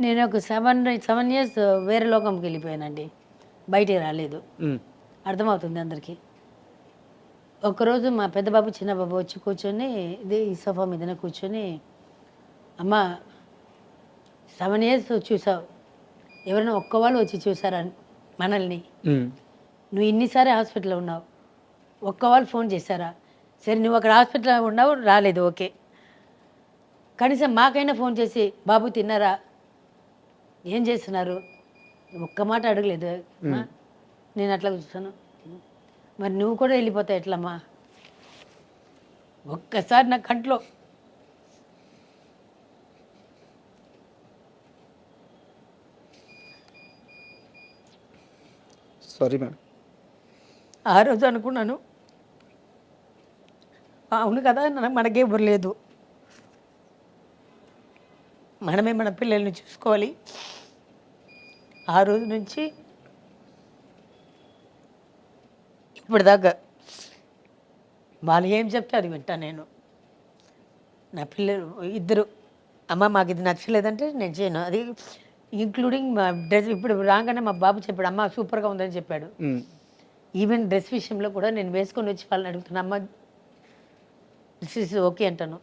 నేను ఒక 7 ఇయర్స్ వేరే లోకంకి వెళ్ళిపోయానండి. బయటికి రాలేదు. అర్థమవుతుంది అందరికీ. ఒకరోజు మా పెద్ద బాబు చిన్న బాబు వచ్చి కూర్చొని ఇది ఈ సోఫా మీదనే కూర్చొని, అమ్మ 7 ఇయర్స్ చూసావు, ఎవరైనా ఒక్క వాళ్ళు వచ్చి చూసారా మనల్ని? నువ్వు ఇన్నిసార్లు హాస్పిటల్లో ఉన్నావు, ఒక్క వాళ్ళు ఫోన్ చేశారా? సరే నువ్వు అక్కడ హాస్పిటల్లో ఉన్నావు, రాలేదు, ఓకే, కనీసం మాకైనా ఫోన్ చేసి బాబు తిన్నారా, ఏం చేస్తున్నారు, ఒక్క మాట అడగలేదు. నేను అట్లా చూస్తాను, మరి నువ్వు కూడా వెళ్ళిపోతావు ఎట్లమ్మా? ఒక్కసారి నా కంట్లో సారీ మేడం. ఆ రోజు అనుకున్నాను, అవును కదా, మనకే ఎవరు లేదు, మనమే మన పిల్లల్ని చూసుకోవాలి. ఆ రోజు నుంచి ఇప్పటిదాకా వాళ్ళు ఏం చెప్తే అది వింటా నేను. నా పిల్లలు ఇద్దరు, అమ్మ మాకు ఇది నచ్చలేదంటే నేను చేయను, అది ఇంక్లూడింగ్ మా డ్రెస్. ఇప్పుడు రాగానే మా బాబు చెప్పాడు, అమ్మ సూపర్గా ఉందని చెప్పాడు. ఈవెన్ డ్రెస్ విషయంలో కూడా నేను వేసుకొని వచ్చి వాళ్ళని అడుగుతున్నా, అమ్మ దిస్ ఇస్ ఓకే అంటాను.